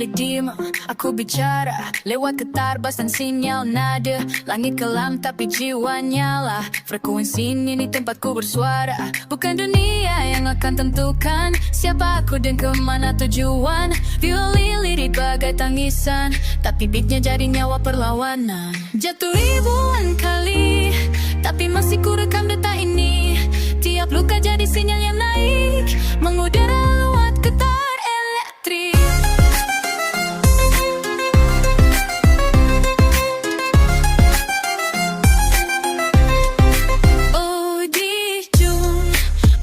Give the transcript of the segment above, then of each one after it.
balik diem, aku bicara lewat getar bass dan sinyal nada. Langit kelam tapi jiwa nyala. Frekuensi ini tempatku bersuara. Bukan dunia yang akan tentukan siapa aku dan kemana tujuan. Violin lirik bagai tangisan, tapi beatnya jadi nyawa perlawanan. Jatuh ribuan kali, tapi masih ku rekam detak ini. Tiap luka jadi sinyal yang naik, mengudara lewat getar elektrik. Oh di ujung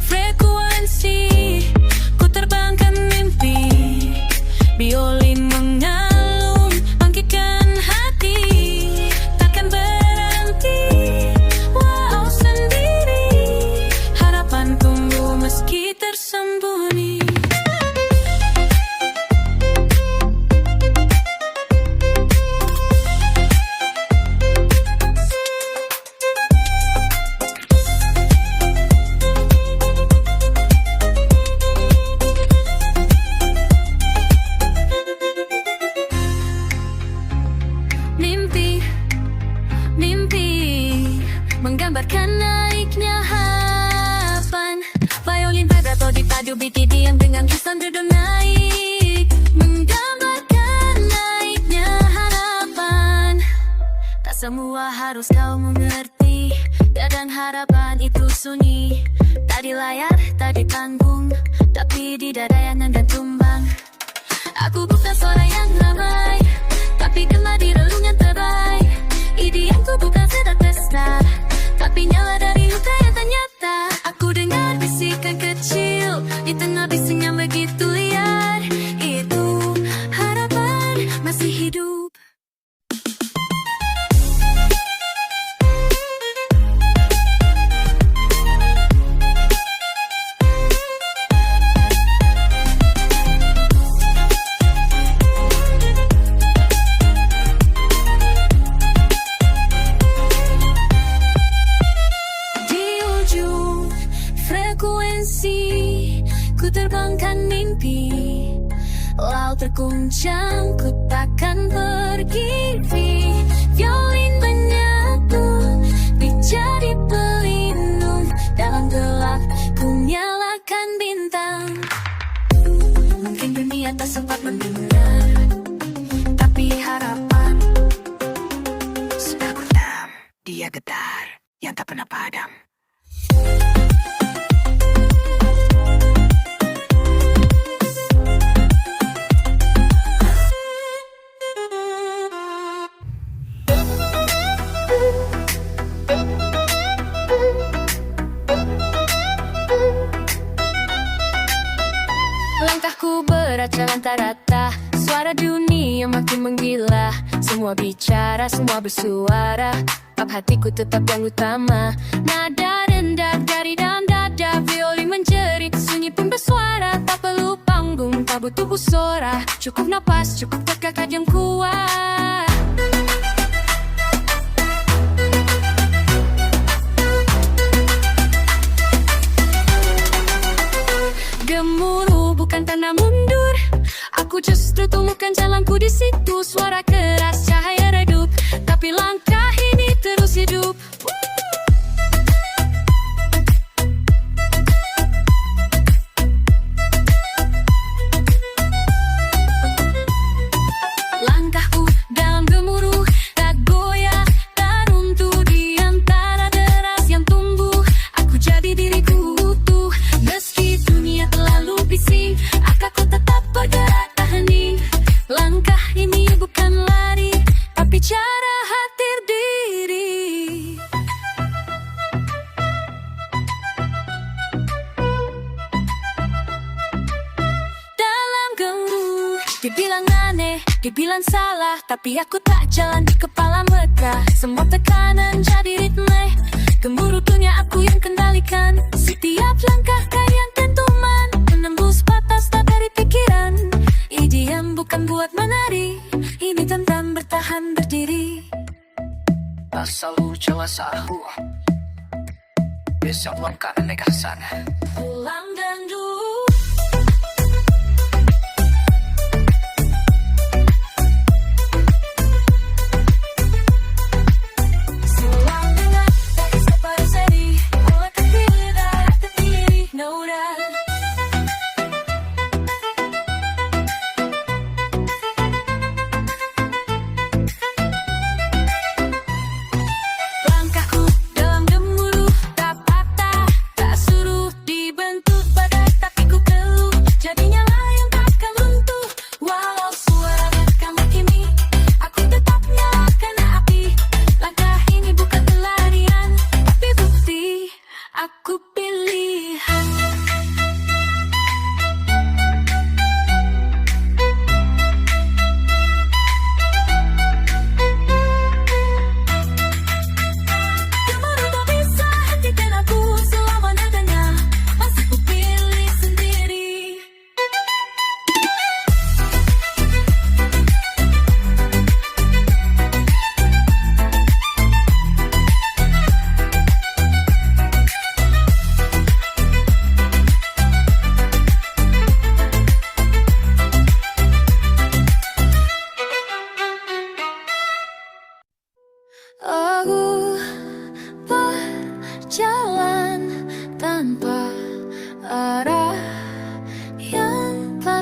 frekuensi, ku terbangkan mimpi. Biolin mengalun, bangkitkan hati. Takkan berhenti, wow sendiri. Harapan tumbuh meski tersembunyi. Mimpi, mimpi menggambarkan naiknya harapan. Violin vibrato dipadu beat diam dengan kesan duduk naik, menggambarkan naiknya harapan. Tak semua harus kau mengerti, dan harapan itu sunyi. Tak di layar, tak di panggung, tapi di dada yang dan tumbang. Aku bukan suara yang ramai, tapi kena di relung yang terai. Idealku bukan sedang pesta, tapi nyala dari luka yang ternyata. Aku dengar bisikan kecil di tengah bising yang begitu liar. Itu harapan masih hidup. Ku terbangkan mimpi, laut terguncang, ku takkan pergi. Violin menyatu, jadi pelindung. Dalam gelap, ku nyalakan bintang. Mungkin dunia tak sempat mendengar, tapi harapan sudah kutam. Dia getar yang tak pernah padam. Langkahku beracak rata-rata, suara dunia makin menggila. Semua bicara, semua bersuara, bab hatiku tetap yang utama. Nada rendah dari dalam dada, violin menjerit, sunyi pun bersuara. Tak perlu panggung, tak butuh busora, cukup napas, cukup tekad yang kuat. Gemuruh bukan tanda mundur, aku justru temukan jalanku di situ. Suara keras, cahaya redup, tapi langkah ini terus hidup. Langkahku dalam gemuruh, tak goyah, tak runtuh. Di antara deras yang tumbuh, aku jadi diriku utuh. Meski dunia terlalu bising, aku tetap bergerak tak hening. Langkah ini bukan lari, tapi cara hati diri. Dalam gemuruh, dibilang aneh, dibilang salah, tapi aku tak jalan di kepala mereka. Semua tekanan jadi ritme, gemuruh dunia aku yang kendalikan. Setiap langkah kayak dentuman, menembus batas tak dari pikiran. Idiom bukan buat menari, ini tentang bertahan berdiri. Tak selalu jelas aku, besok langkah negah sana. Pulang dan dulu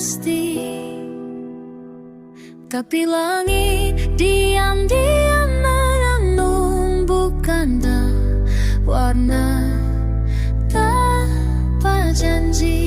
pasti. Tapi langit diam-diam menumbuhkan warna tanpa janji.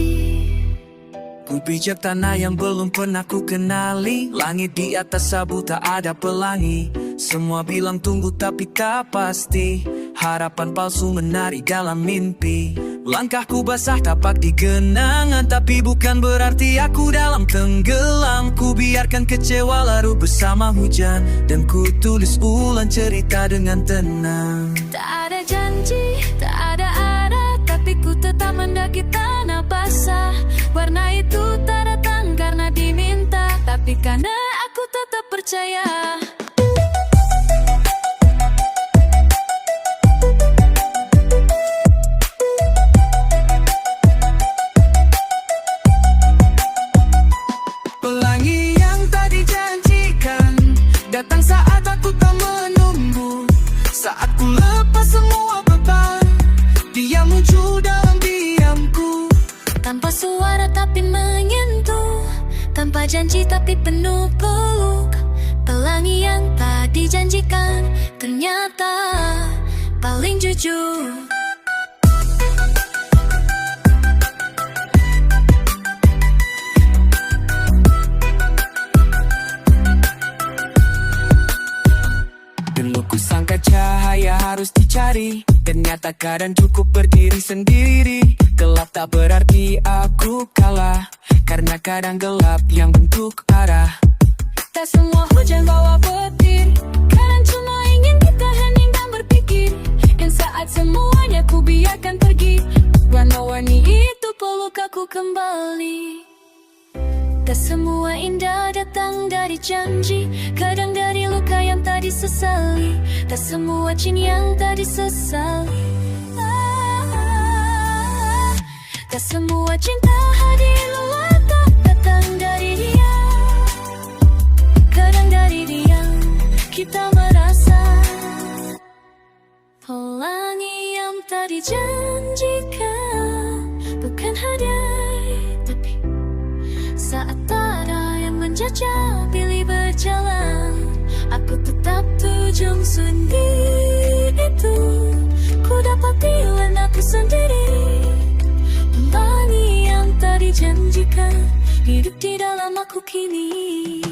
Ku pijak tanah yang belum pernah ku kenali. Langit di atas sabu tak ada pelangi. Semua bilang tunggu tapi tak pasti. Harapan palsu menari dalam mimpi. Langkahku basah tapak di genangan, tapi bukan berarti aku dalam tenggelam. Ku biarkan kecewa larut bersama hujan, dan ku tulis ulang cerita dengan tenang. Tak ada janji, tak ada arah, tapi ku tetap mendaki tanah basah. Warna itu tak datang karena diminta, tapi karena aku tetap percaya. Pelangi yang tak dijanjikan datang saat aku tak menunggu. Saat ku lepas semua beban, dia muncul dalam diamku. Tanpa suara tapi menyentuh, tanpa janji tapi penuh peluk. Pelangi yang tak dijanjikan ternyata paling jujur. Dulu ku sangka cahaya harus dicari, ternyata kadang cukup berdiri sendiri. Gelap tak berarti aku kalah, karena kadang gelap yang bentuk arah. Tak semua hujan bawa petir, kadang cuma ingin kita hening dan berpikir. Dan saat semuanya ku biarkan pergi, warna-warni itu peluk aku kembali. Tak semua indah datang dari janji, kadang dari luka yang tak disesali. Tak semua cinta yang tak disesali. Tak semua cinta hadir lelah tak datang dari dia. Kadang dari diam kita merasa pelangi yang tak dijanjikan bukan hadir, tapi saat tak ada yang menjajah pilih berjalan, aku tetap tujuan sendiri itu. Ku dapati aku sendiri. Pelangi yang tak dijanjikan hidup di dalam aku kini.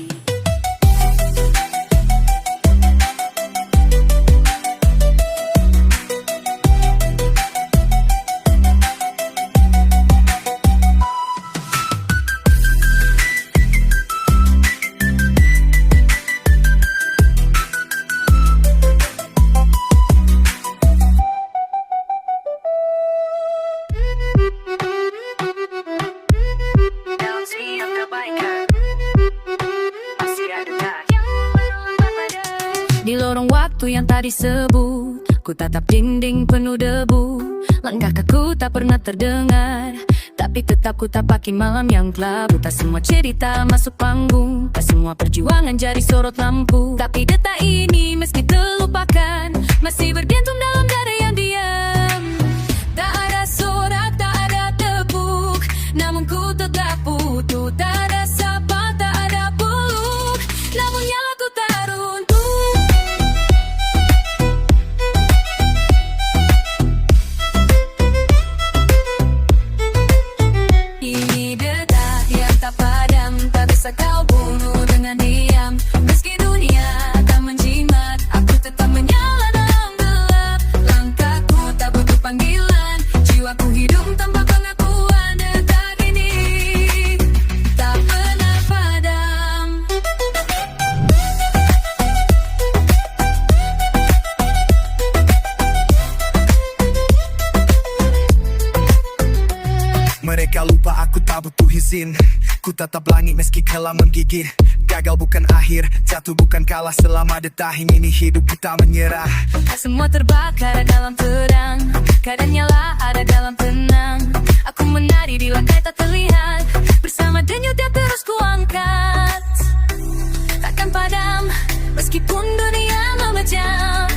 Di lorong waktu yang tak disebut, ku tatap dinding penuh debu. Langkah kaku tak pernah terdengar, tapi tetap ku tapaki malam yang kelabu. Tak semua cerita masuk panggung, tak semua perjuangan jadi sorot lampu. Tapi detak ini meski terlupakan, masih bergantung dalam dada yang diam. Tak ada suara, tak ada tepuk, namun ku tetap utuh. Tak ada sapa, tak ada peluk, namun nyalaku tak runtuh. Ini detak yang tak padam, tak bisa kau bunuh dengan diam. Meski dunia tak menjimat, aku tetap menyala dalam gelap. Langkahku tak butuh panggilan, jiwaku hidup tanpa pengakuan. Detak ini tak pernah padam. Mereka lupa aku tak butuh izin. Ku tatap langit meski kelam menggigit. Gagal bukan akhir, jatuh bukan kalah. Selama detak ini hidup kita menyerah. Semua terbakar dalam terang, kadang nyala ada dalam tenang. Aku menari di lantai tak terlihat, bersama denyut yang terus kuangkat. Takkan padam meskipun dunia memejam,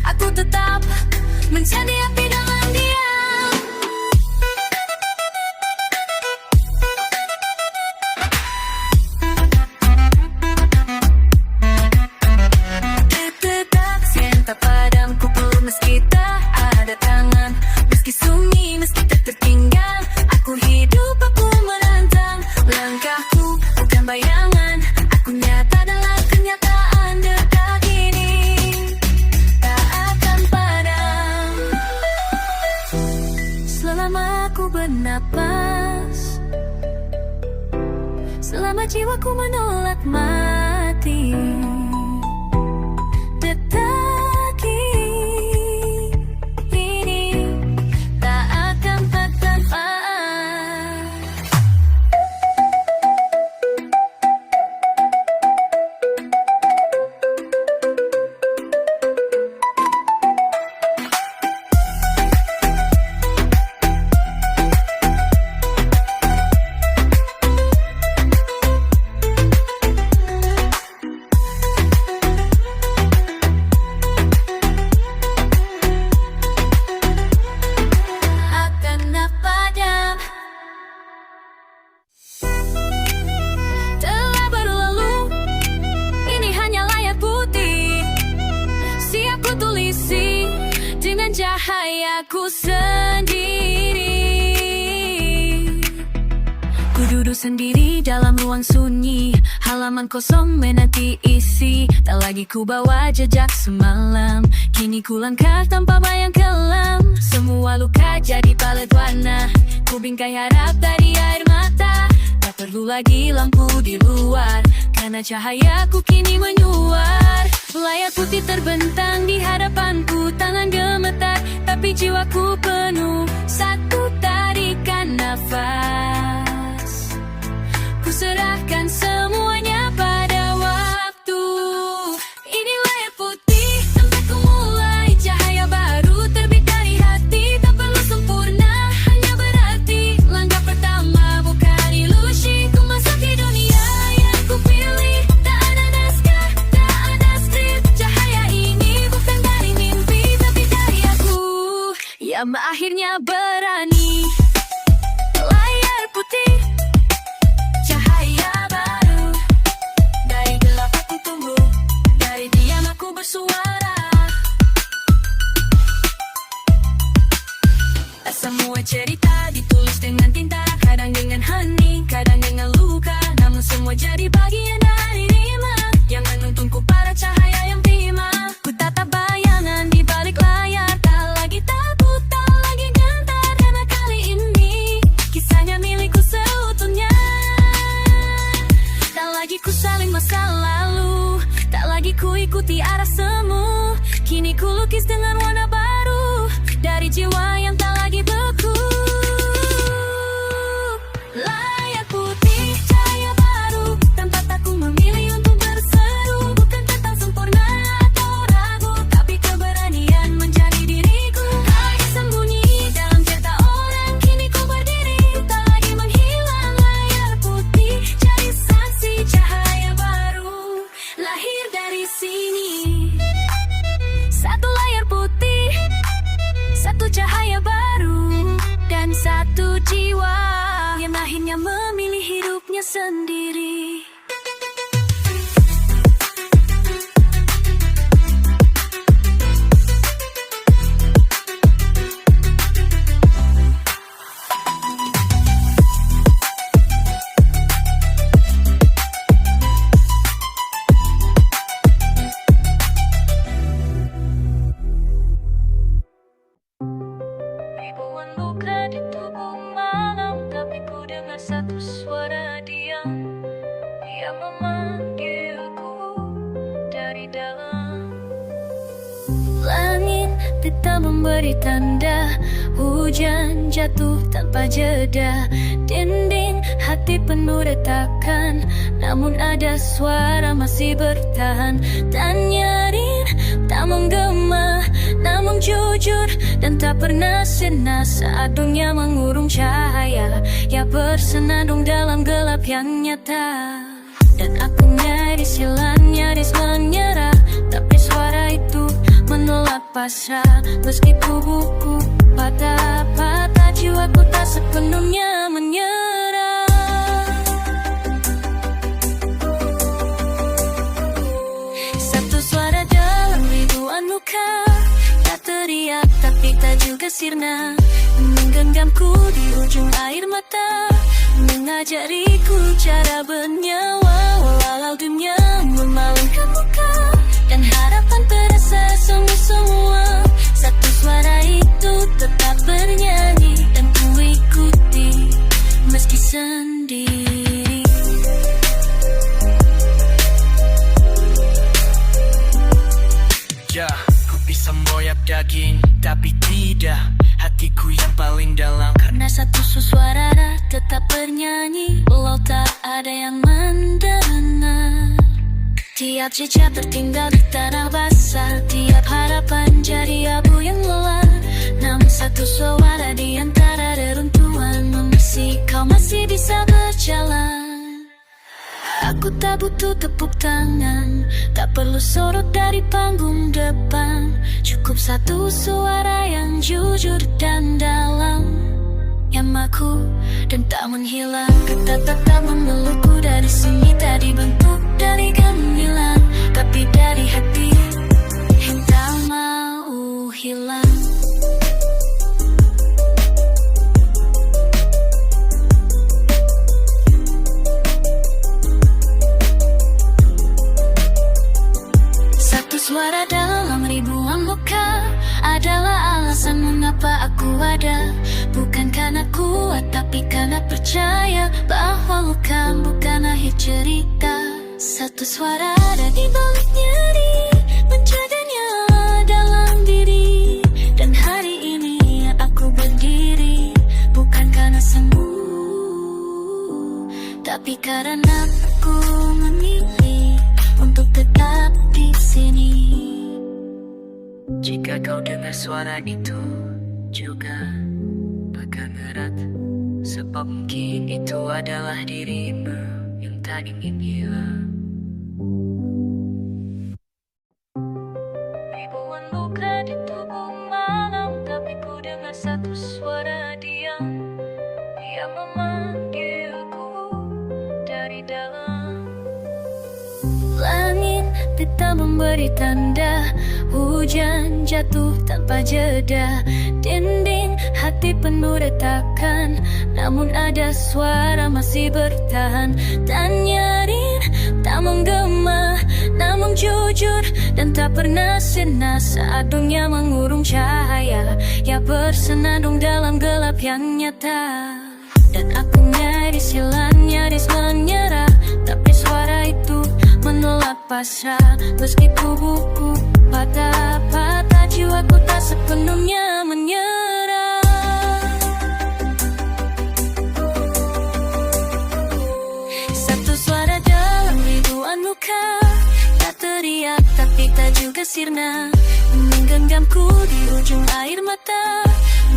aku tetap menjadi api dalam diam. bernapas, selama jiwaku menolak mati. Detak ini tak akan bermanfaat. Cahayaku sendiri, ku duduk sendiri dalam ruang sunyi, halaman kosong menanti isi. Tak lagi ku bawa jejak semalam, kini ku langkah tanpa bayang kelam. Semua luka jadi palet warna, ku bingkai harap dari air mata. Tak perlu lagi lampu di luar, karena cahayaku kini menyuar. Layar putih terbentang di hadapanku, tangan gemetar, tapi jiwaku penuh. Satu tarikan nafas, ku serahkan semuanya pada waktu. Ini layar putih, tempatku mulai. Cahaya baru terbit dari hati, tak perlu sempurna, hanya berarti. Langkah pertama bukan ilusi, ku masuki dunia yang ku pilih. Tak ada naskah, tak ada skrip. Cahaya ini bukan dari mimpi, tapi dari aku yang akhirnya berani. Layar putih, cahaya baru. Dari gelap aku tumbuh, dari diam aku bersuara. Semua cerita ditulis dengan tinta, kadang dengan hening, kadang dengan luka. Namun semua jadi bagian dari rima yang menuntunku pada cahaya yang prima. Ku tatap bayangan di balik layar, tak lagi takut, tak lagi gentar, karena kali ini kisahnya milikku seutuhnya. Tak lagi ku saling masa lalu, tak lagi ku ikuti arah semu. Kini ku lukis dengan warna baru dari jiwa yang tak lagi beku. Layar putih, cahaya baru, tempat aku memilih untuk berseru. Bukan tentang sempurna atau ragu, tapi keberanian menjadi diriku. Lagi sembunyi dalam cerita orang, kini ku berdiri, tak lagi menghilang. Layar putih jadi saksi, cahaya baru lahir dari sini. Satu layar putih, satu cahaya baru, dan satu jiwa yang akhirnya memilih hidupnya sendiri. Ribuan luka di tubuh malam, tapi ku dengar satu suara diam yang memanggilku dari dalam. Langit tetap memberi tanda, hujan jatuh tanpa jeda. Dinding hati penuh retakan, namun ada suara masih bertahan. Tak nyaring, tak menggema, namun jujur dan tak pernah sirna. Saat dunia mengurung cahaya yang bersenandung dalam gelap yang nyata. Dan aku nyaris hilang, nyaris menyerah, tapi suara itu menolak pasrah. Meski tubuhku patah-patah, jiwaku tak sepenuhnya menyerah. Satu suara dalam ribuan luka, tak teriak tapi tak juga sirna, menggenggamku di ujung air mata, mengajariku cara bernyawa. Walau dunia memalingkan muka dan harapan terasa semu semua, satu suara itu tetap bernyanyi dan ku ikut. bisa moyak daging, tapi tidak hatiku yang paling dalam. Karena satu suara tetap bernyanyi, walau tak ada yang mendengar. Tiap jejak tertinggal di tanah basah, tiap harapan jadi abu yang lelah. Namun satu suara di antara reruntuhan memisik, kau masih bisa berjalan. Aku tak butuh tepuk tangan, tak perlu sorot dari panggung depan. Cukup satu suara yang jujur dan dalam, yang maku dan tak menghilang. Kata tetap memelukku dari sini, tak dibentuk dari gemilang, tapi dari hati yang tak mau hilang. Suara dalam ribuan luka adalah alasan mengapa aku ada. Bukan karena kuat, tapi karena percaya bahwa luka bukan akhir cerita. Satu suara ada di balik nyeri, menjaganya dalam diri. Dan hari ini aku berdiri, bukan karena sembuh, tapi karena aku memilih untuk tetap di sini. Jika kau dengar suara itu juga pegang erat, sebab mungkin itu adalah dirimu yang tak ingin hilang. Ribuan luka di tubuh malam, tapi ku dengar satu suara diam yang memanggilku dari dalam. Langit tetap memberi tanda, hujan jatuh tanpa jeda. Dinding hati penuh retakan, namun ada suara masih bertahan. Tak nyaring, tak menggema, namun jujur dan tak pernah sirna. Saat dunia mengurung cahaya, ya bersenandung dalam gelap yang nyata. Dan aku nyaris hilang, nyaris menyerah, tapi suara itu menolak pasrah. Meski tubuhku patah-patah, jiwaku tak sepenuhnya menyerah. Satu suara dalam ribuan luka, tak teriak tapi tak juga sirna, menggenggamku di ujung air mata,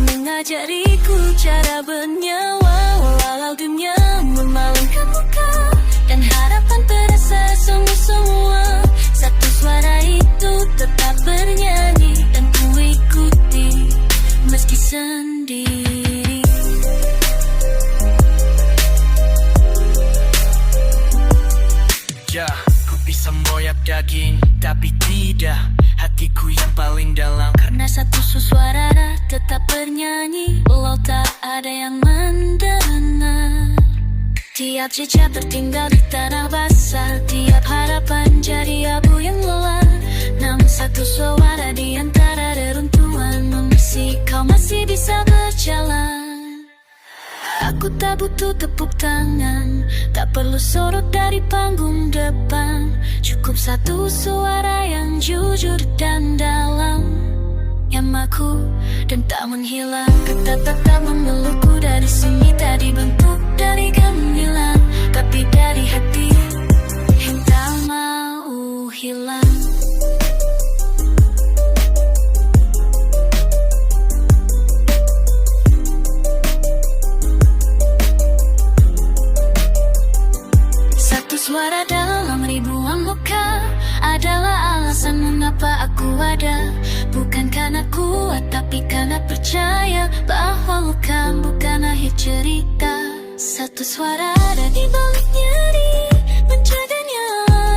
mengajariku cara bernyawa. Walau dunia memalingkan muka dan harapan terasa semua, satu suara itu tetap bernyanyi dan ku ikuti meski sendiri. Ya, ku bisa moyak daging, tapi tidak hatiku yang paling dalam. Karena satu suara tetap bernyanyi, walau tak ada yang mendengar. Tiap jejak tertinggal di tanah basah, tiap harapan jadi abu yang lelah. Namun satu suara di antara reruntuhan memisik, kau masih bisa berjalan. Aku tak butuh tepuk tangan, tak perlu sorot dari panggung depan. Cukup satu suara yang jujur dan dalam, yang maku dan tak menghilang. Kata tetap memelukku dari sini, tak dibentuk dari gemilang, tapi dari hati yang tak mau hilang. Satu suara dalam ribuan luka adalah alasan mengapa aku ada. Bukan karena kuat, tapi karena percaya bahwa luka bukan akhir cerita. Satu suara ada di balik nyeri, menjaganya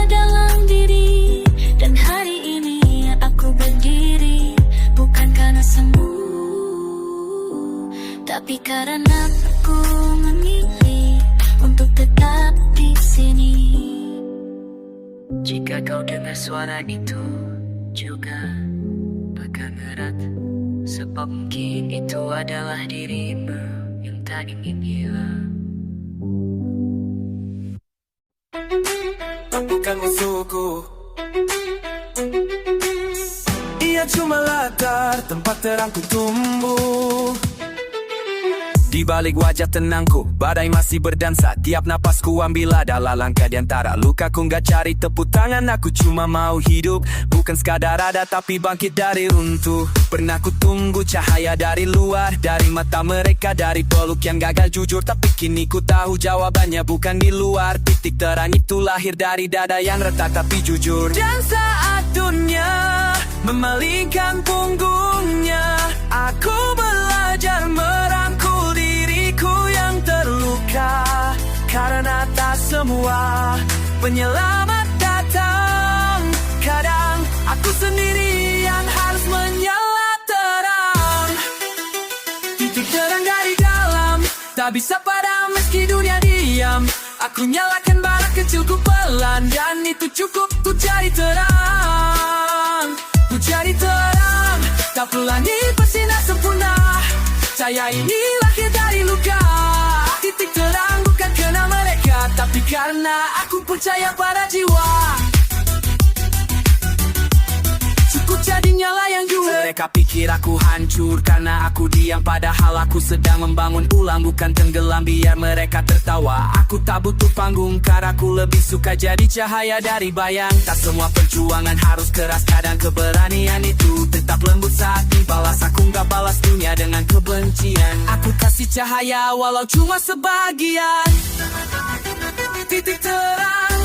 dalam diri. Dan hari ini aku berdiri, bukan karena sembuh, tapi karena aku memilih untuk tetap di sini. Jika kau dengar suara itu juga pegang erat, sebab mungkin itu adalah dirimu yang tak ingin hilang. Bukan musuhku, ia cuma latar tempat terangku tumbuh. Di balik wajah tenangku, badai masih berdansa. Tiap napasku ambil adalah langkah di antara lukaku. Nggak cari tepuk tangan, aku cuma mau hidup. Bukan sekadar ada tapi bangkit dari runtuh. Pernah ku tunggu cahaya dari luar, dari mata mereka, dari peluk yang gagal jujur. Tapi kini ku tahu jawabannya bukan di luar. Titik terang itu lahir dari dada yang retak tapi jujur. Dan saat dunia memalingkan punggungnya, aku belajar merangkul diriku yang terluka. Karena tak semua penyelamat datang. Kadang aku sendiri yang harus menyala terang. Titik terang dari dalam, tak bisa padam meski dunia diam. Aku nyalakan bara kecilku pelan, dan itu cukup untuk jadi terang. Ku jadi terang, tak pelangi bersinar sempurna. Cahaya ini lahir dari luka. Titik terang bukan karena mereka, tapi karena aku percaya pada jiwa. Cukup jadi nyala yang jujur. Mereka pikir aku hancur karena aku diam, padahal aku sedang membangun ulang, bukan tenggelam biar mereka tertawa. Aku tak butuh panggung karena aku lebih suka jadi cahaya dari bayang. Tak semua perjuangan harus keras, kadang keberanian itu tetap lembut saat dibalas. Aku gak balas dunia dengan kebencian. Aku kasih cahaya walau cuma sebagian. Titik terang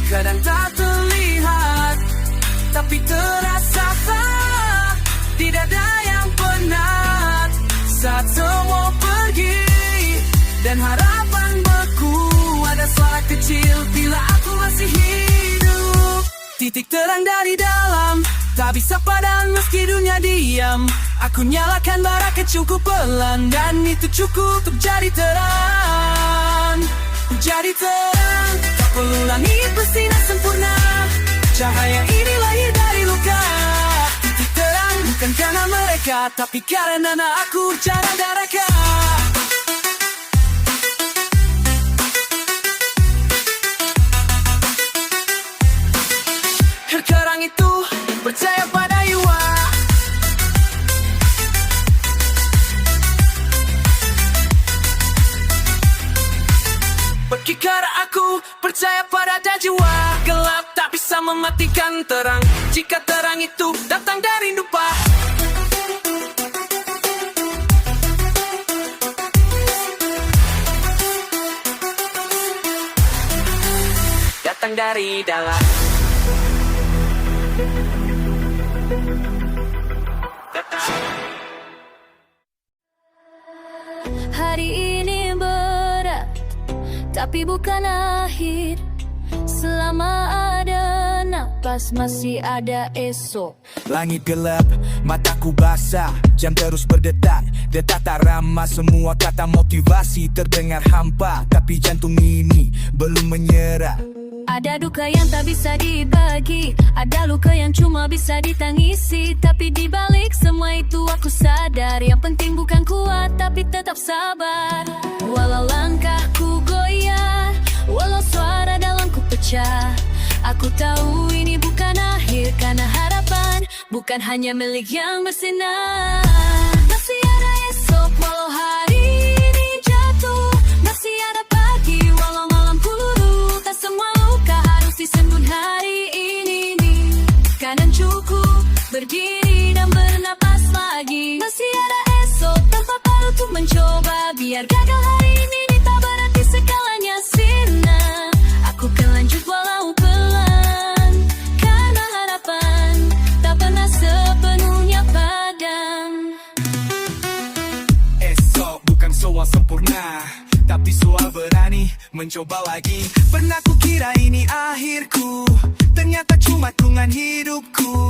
kadang tak terlihat, tapi terasa di dada yang penat. Saat semua pergi dan harapan beku, ada suara kecil bila aku masih hidup. Titik terang dari dalam, tak bisa padam meski dunia diam. Aku nyalakan bara kecilku pelan, dan itu cukup untuk jadi terang. Jadi terang, tak perlu langit bersinar sempurna. Cahaya ini lahir dari luka. Titik terang bukan karena mereka, tapi karena aku cara mereka. Kerang itu percaya pada jiwa. Berkikar aku percaya pada jiwa. Gelap tak bisa mematikan terang jika terang itu datang dari dupa. Datang dari dalam. Hari ini berat, tapi bukan akhir. Selama ada napas masih ada esok. Langit gelap, mataku basah, jam terus berdetak. Detak tak ramah, semua kata motivasi terdengar hampa. Tapi jantung ini belum menyerah. Ada duka yang tak bisa dibagi, ada luka yang cuma bisa ditangisi. Tapi di balik semua itu aku sadar, yang penting bukan kuat tapi tetap sabar. Walau langkahku goyah, walau suara dalamku pecah, aku tahu ini bukan akhir. Karena harapan bukan hanya milik yang bersinar. Masih ada esok walau hari ini jatuh. Masih ada pagi walau malam buruk. Tak semua luka harus disembuh hari ini nih. Kadang cukup berdiri dan bernapas lagi. Masih ada esok tanpa palu untuk mencoba. Biar gagal hari ini tak berarti segalanya sirna. Aku kan lanjut walau pelan, karena harapan tak pernah sepenuhnya padam. Esok bukan soal sempurna, tapi soal berani mencoba lagi. Pernah ku kira ini akhirku, ternyata cuma tungan hidupku.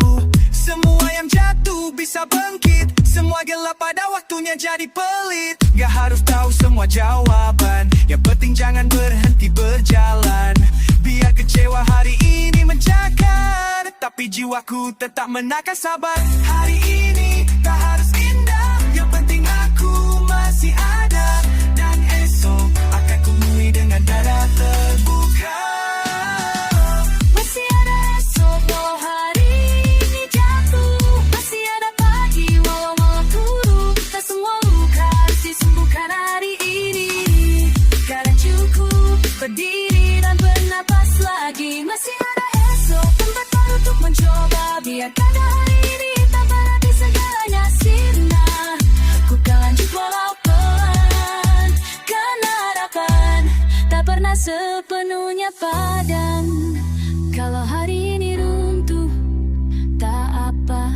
Semua yang jatuh bisa bangkit, semua gelap pada waktunya jadi pelit. Gak harus tahu semua jawaban, yang penting jangan berhenti berjalan. Biar kecewa hari ini mencakar, tapi jiwaku tetap menakan sabar. Hari ini tak harus indah, yang penting aku masih ada. Dan esok akan kumui dengan dada terbuka. Masih ada esok walau hari ini jatuh. sepenuhnya padam. Kalau hari ini runtuh, tak apa.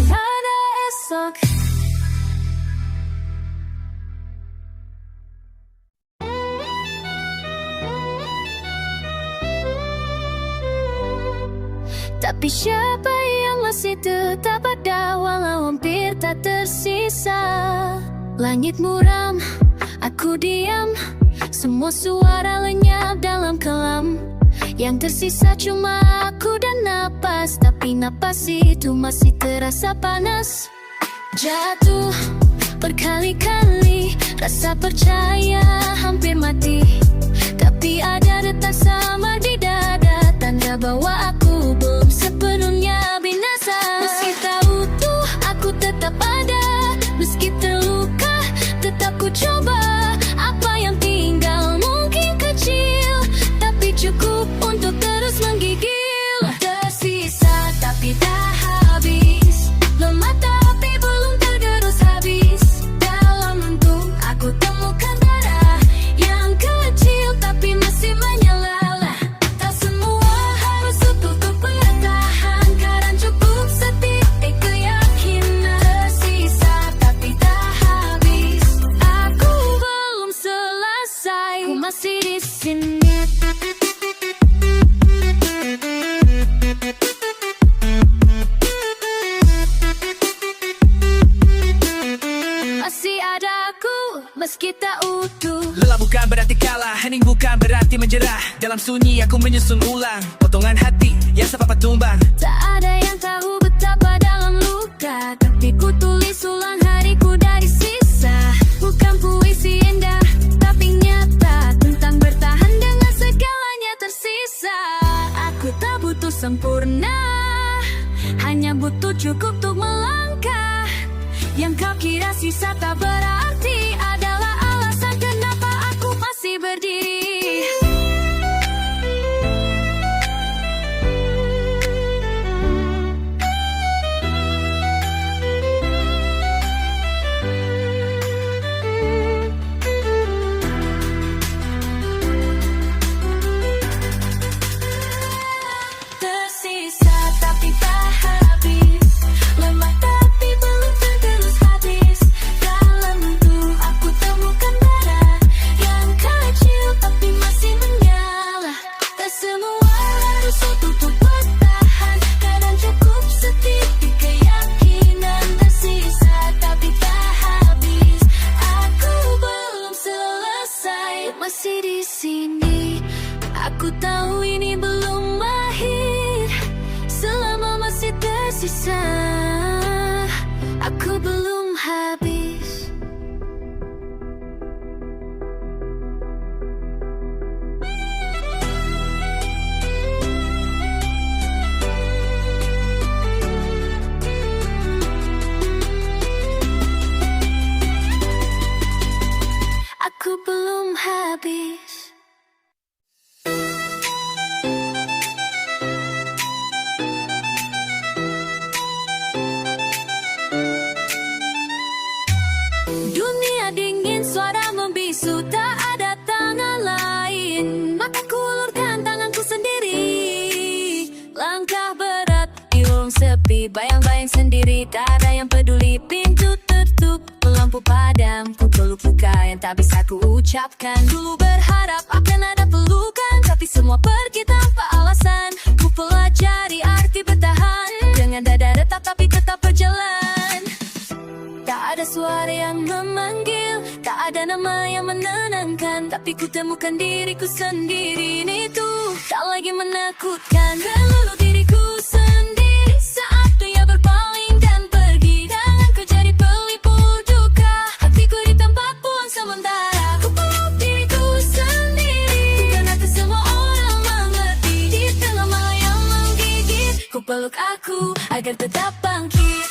Ada esok. Tapi siapa yang masih tetap ada walau hampir tak tersisa. Langit muram, aku diam. Semua suara lenyap dalam kelam. Yang tersisa cuma aku dan napas. Tapi napas itu masih terasa panas. Jatuh berkali-kali, rasa percaya hampir mati. Tapi ada detak samar di dada, tanda bahwa aku belum sepenuhnya binasa. Meski tak utuh, aku tetap ada. Meski terluka, tetap ku coba. Apa yang tinggal mungkin kecil, tapi cukup untuk terus menggigil. Tersisa tapi tak habis, lemah tapi belum tergerus habis. Dalam lentung aku temukan darah yang kecil tapi masih menyala. Tak semua harus utuh untuk bertahan, kadang cukup setitik keyakinan. Tersisa tapi tak habis, aku belum selesai, ku masih di sini. Masih ada aku, meski tak utuh. Lelah bukan berarti kalah, hening bukan berarti menjerah. Dalam sunyi aku menyusun ulang potongan hati yang sepapat tumbang. Tak ada yang tahu betapa dalam luka, tapi ku tulis ulang hariku dari sisa. Bukan puisi indah, tapi nyata, tentang bertahan dengan segalanya tersisa. Aku tak butuh sempurna, hanya butuh cukup untuk melangkah. Yang kau kira sisa tak berarti adalah alasan kenapa aku masih berdiri. Tersisa tapi tak habis, lemah tapi belum tergerus habis. Dalam lentung aku temukan darah yang kecil tapi masih menyala. Tak semua harus untuk bertahan, kadang cukup setitik keyakinan. Tersisa tapi tak habis, aku belum selesai, masih di sini. Aku tahu ini belum akhir, selama masih tersisa, aku belum habis. Aku belum habis. Dunia dingin, suara membisu, tak ada tangan lain. Maka ku ulurkan tanganku sendiri. Langkah berat di ruang sepi, bayang-bayang sendiri, tak ada yang peduli. Pintu tertutup, lampu padam, ku peluk luka yang tak bisa ku ucapkan. Dulu berharap akan ada pelukan, tapi semua pergi tanpa alasan. Ku pelajari arti bertahan, dengan dada retak tapi tetap berjalan. Tak ada suara yang memanggil, tak ada nama yang menenangkan, tapi ku temukan diriku sendiri. Itu tak lagi menakutkan. Melulu diriku sendiri saat dunia berpaling dan pergi. Jangan ku jadi pelipur duka, hatiku di tempat buang sementara. Ku peluk diriku sendiri, karena tak agar tetap bangkit.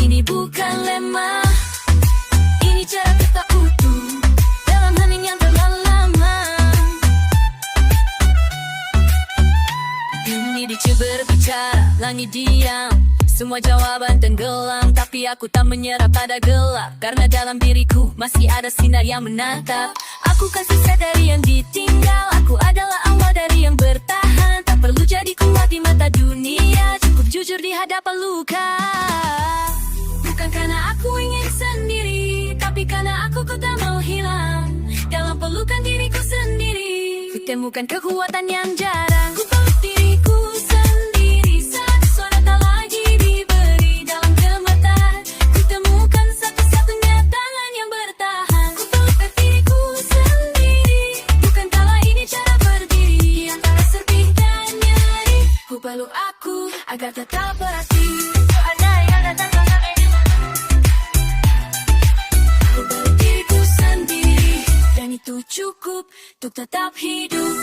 Ini bukan lemah, ini cara tetap utuh dalam hening yang terlalu lama. Ini dicoba berbicara, langit diam, semua jawaban tenggelam. Tapi aku tak menyerah pada gelap, karena dalam diriku masih ada sinar yang menatap. Aku kan sisa dari yang ditinggal, aku adalah awal dari yang bertahan. Tak perlu jadi kuat di mata dunia, cukup jujur di hadapan luka. Bukan karena aku ingin sendiri, tapi karena aku tak mau hilang dalam pelukan diriku sendiri. Ku temukan kekuatan yang jarang, ku peluk diriku sendiri. Satu suara tak lagi diberi dalam gemetar. Ku temukan satu-satunya tangan yang bertahan. Ku peluk diriku sendiri, bukan kala ini cara berdiri di antara sedih dan nyeri. Ku peluk aku agar tetap berarti. Ada yang datang dalam ini. Ku peluk diriku sendiri, dan itu cukup untuk tetap hidup.